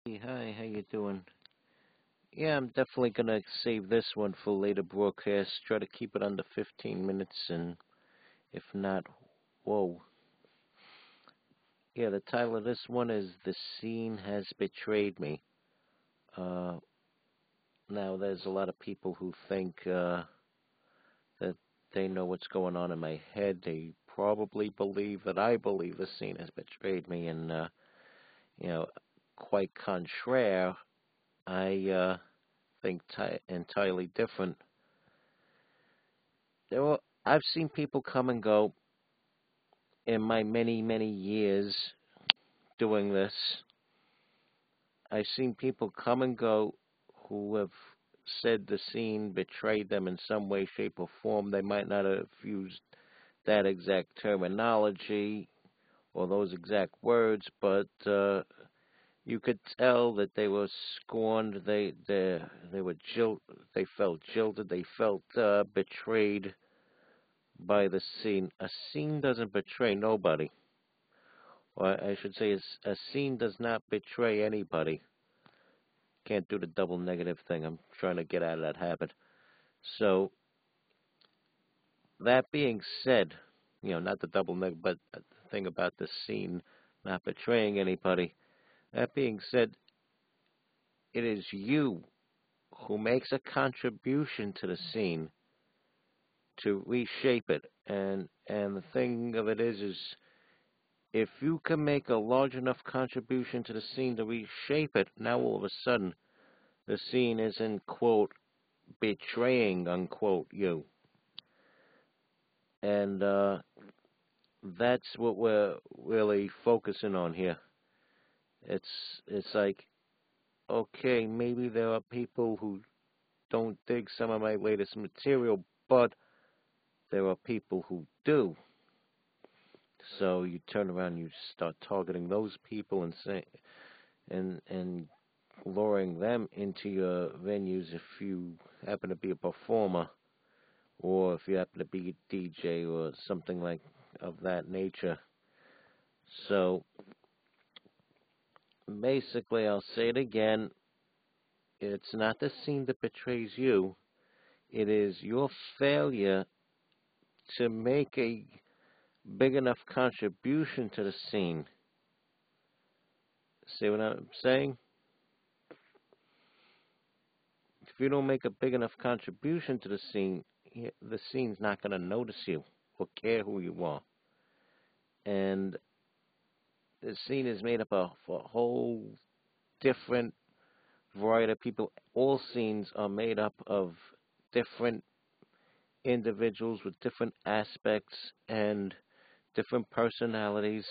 Hey, hi, how you doing? Yeah, I'm definitely gonna save this one for later broadcast. Try to keep it under 15 minutes, and if not, whoa. Yeah, the title of this one is "The Scene Has Betrayed Me." Uh, Now there's a lot of people who think that they know what's going on in my head. They probably believe that I believe the scene has betrayed me, and you know, quite contraire, I think entirely different. I've seen people come and go in my many, many years doing this. I've seen people come and go who have said the scene betrayed them in some way, shape, or form. They might not have used that exact terminology or those exact words, but you could tell that they were scorned. They were They felt jilted. They felt betrayed by the scene. A scene doesn't betray nobody. Or I should say, a scene does not betray anybody. Can't do the double negative thing. I'm trying to get out of that habit. So, that being said, not the double negative, but the thing about the scene not betraying anybody. That being said, it is you who makes a contribution to the scene to reshape it. And the thing of it is if you can make a large enough contribution to the scene to reshape it, now all of a sudden the scene isn't, quote, betraying, unquote, you. And that's what we're really focusing on here. It's it's like, okay, maybe there are people who don't dig some of my latest material, but there are people who do. So you turn around and you start targeting those people and say and luring them into your venues if you happen to be a performer or if you happen to be a DJ or something like of that nature. So basically, I'll say it again. It's not the scene that betrays you. It is your failure to make a big enough contribution to the scene. See what I'm saying? If you don't make a big enough contribution to the scene's not going to notice you or care who you are. And the scene is made up of a whole different variety of people. All scenes are made up of different individuals with different aspects and different personalities.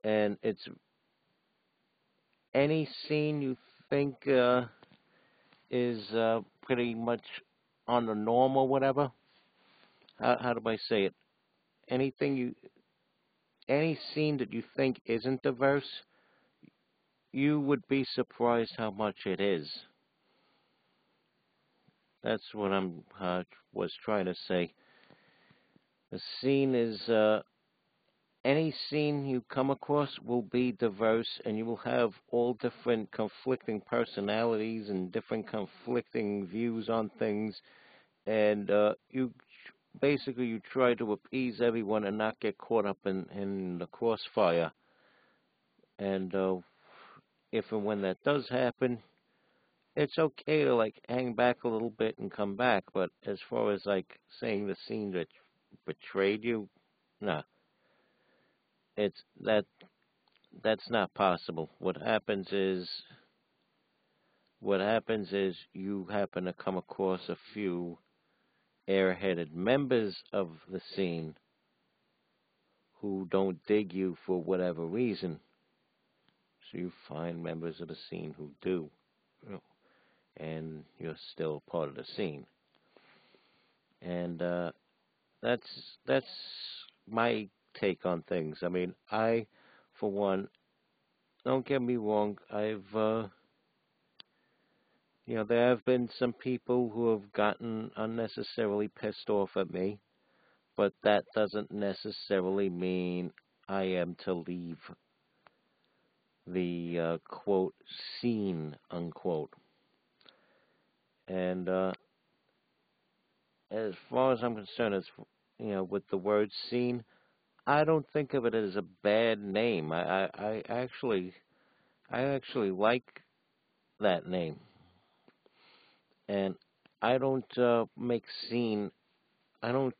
And it's any scene you think is pretty much on the norm or whatever. How do I say it? Anything you, any scene that you think isn't diverse, you would be surprised how much it is. That's what I'm was trying to say. The scene is any scene you come across will be diverse, and you will have all different conflicting personalities and different conflicting views on things, and you basically you try to appease everyone and not get caught up in the crossfire. And if and when that does happen, it's okay to like hang back a little bit and come back. But as far as like saying the scene that betrayed you, nah, it's that's not possible. What happens is you happen to come across a few airheaded members of the scene who don't dig you for whatever reason. So you find members of the scene who do, you know, and you're still part of the scene. And that's that's my take on things. I mean, I, for one, don't get me wrong. There have been some people who have gotten unnecessarily pissed off at me, but that doesn't necessarily mean I am to leave the quote scene unquote. And as far as I'm concerned, as with the word scene, I don't think of it as a bad name. I actually like that name, and I don't make scene. I don't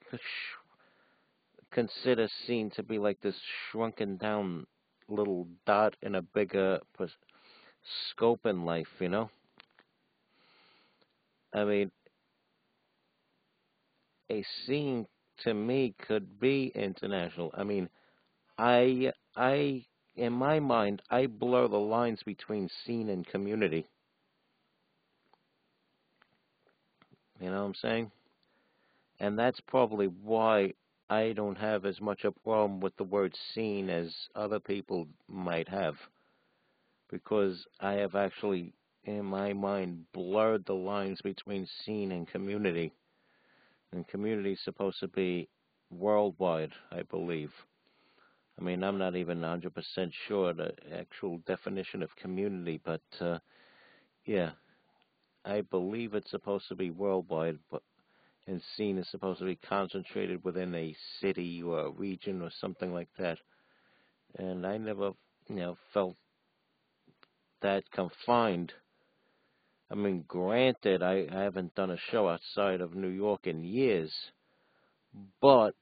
consider scene to be like this shrunken down little dot in a bigger scope in life. I mean, a scene to me could be international. I mean, I, in my mind, I blur the lines between scene and community. You know what I'm saying? And that's probably why I don't have as much a problem with the word scene as other people might have. Because I have actually, in my mind, blurred the lines between scene and community. And community is supposed to be worldwide, I believe. I mean, I'm not even 100% sure the actual definition of community, but yeah, I believe it's supposed to be worldwide, but and scene is supposed to be concentrated within a city or a region or something like that. And I never, felt that confined. I mean, granted, I haven't done a show outside of New York in years, but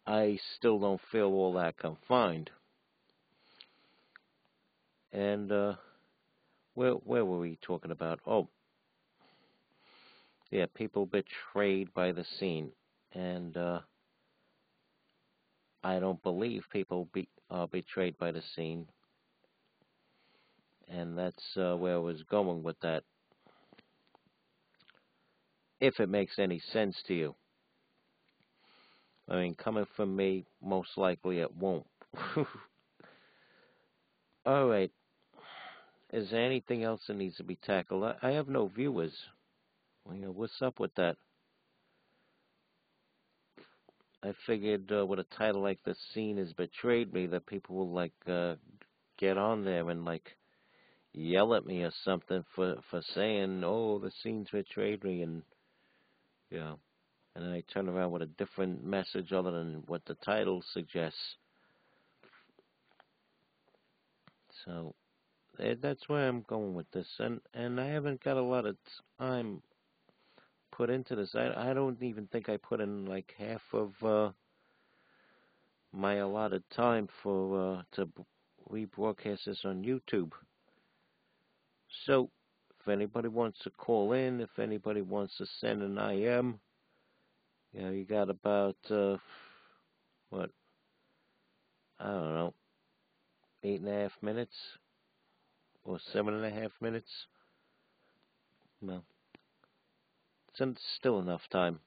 I still don't feel all that confined. And where were we talking about? Oh, yeah, people betrayed by the scene, and I don't believe people are betrayed by the scene, and that's where I was going with that. If it makes any sense to you, I mean, coming from me, most likely it won't. All right, is there anything else that needs to be tackled? I have no viewers. What's up with that? I figured with a title like "The Scene Has Betrayed Me," that people will like get on there and like yell at me or something for saying, "Oh, the scene's betrayed me," and yeah, and then I turn around with a different message other than what the title suggests. So that's where I'm going with this, and I haven't got a lot of time put into this. I don't even think I put in like half of my allotted time for to rebroadcast this on YouTube. So, if anybody wants to call in, if anybody wants to send an IM, you got about what, I don't know, 8.5 minutes or 7.5 minutes. Well, it's still enough time.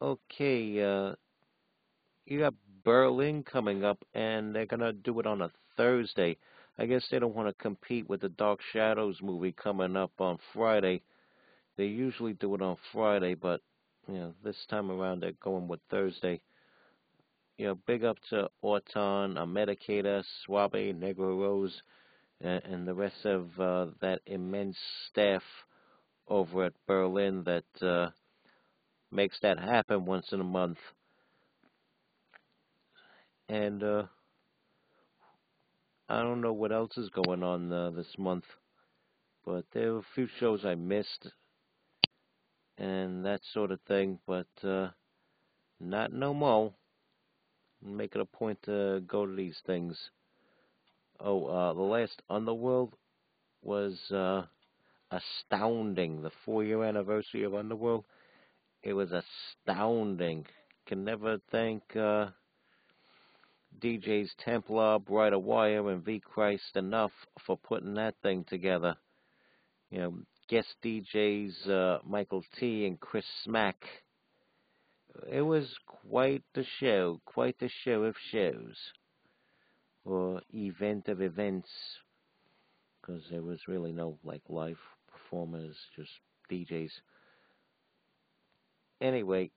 Okay, you got Berlin coming up, and they're gonna do it on a Thursday. I guess they don't want to compete with the Dark Shadows movie coming up on Friday. They usually do it on Friday, but this time around they're going with Thursday. Big up to Orton, Medicator, Suave, Negro Rose, and the rest of that immense staff over at Berlin that makes that happen once in a month. And I don't know what else is going on this month, but there were a few shows I missed and that sort of thing, but not no more. Make it a point to go to these things. Oh, the last Underworld was astounding. The 4-year anniversary of Underworld. It was astounding. Can never thank DJs Templar, Brighter Wire, and V Christ enough for putting that thing together. Guest DJs Michael T and Chris Smack. It was quite the show of shows, or event of events, because there was really no like live performers, just DJs. Anyway,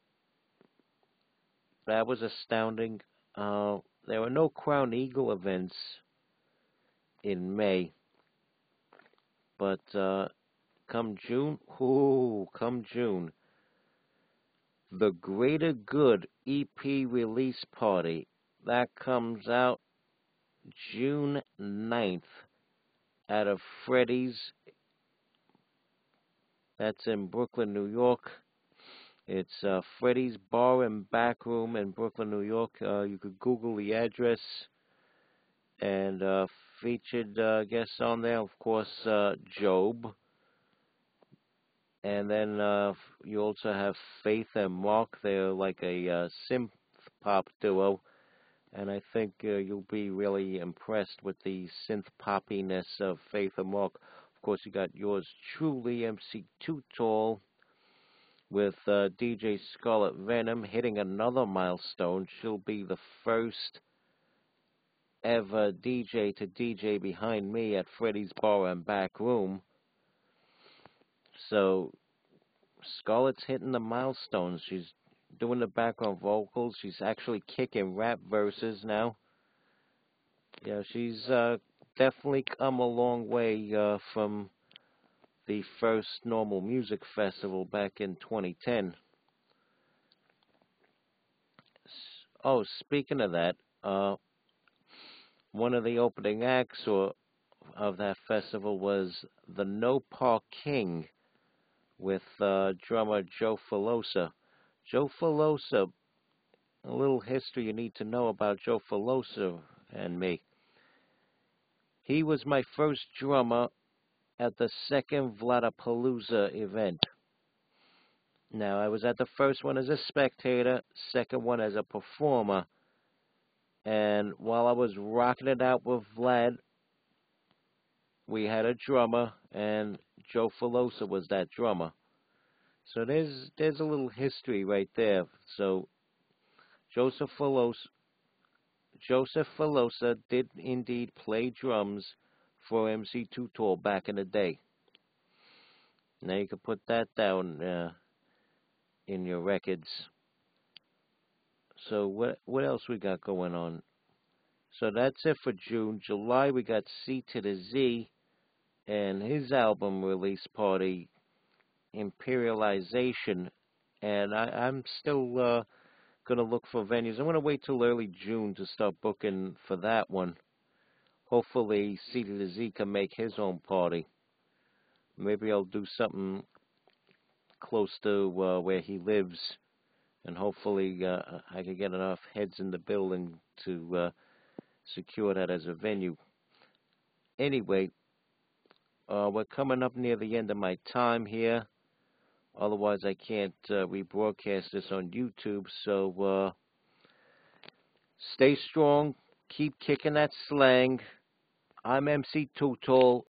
that was astounding. There were no Crown Eagle events in May. But come June, come June, the Greater Good EP release party that comes out June 9th out of Freddy's. That's in Brooklyn, New York. It's Freddy's Bar and Back Room in Brooklyn, New York. You could Google the address. And featured guests on there, of course, Job. And then you also have Faith and Mark. They're like a synth pop duo. And I think you'll be really impressed with the synth poppiness of Faith and Mark. Of course, you got yours truly, MC Too Tall, with DJ Scarlet Venom hitting another milestone. She'll be the first ever DJ to DJ behind me at Freddy's Bar and Back Room. So Scarlett's hitting the milestones. She's doing the background vocals. She's actually kicking rap verses now. Yeah, she's definitely come a long way from the first Normal Music Festival back in 2010. Oh, speaking of that, one of the opening acts of that festival was the No Park King with drummer Joe Filosa. Joe Filosa, a little history you need to know about Joe Filosa and me. He was my first drummer at the second Vladapalooza event. Now, I was at the first one as a spectator, second one as a performer. And while I was rocking it out with Vlad, we had a drummer, and Joe Filosa was that drummer. So there's a little history right there. So Joseph Filosa did indeed play drums for MC Too Tall back in the day. Now you can put that down in your records. So what else we got going on? So that's it for June. July we got C to the Z and his album release party, Imperialization. And I'm still going to look for venues. I'm going to wait till early June to start booking for that one. Hopefully C to the Z can make his own party. Maybe I'll do something close to where he lives. And hopefully I can get enough heads in the building to secure that as a venue. Anyway, we're coming up near the end of my time here. Otherwise, I can't rebroadcast this on YouTube. So stay strong. Keep kicking that slang. I'm MC Too Tall.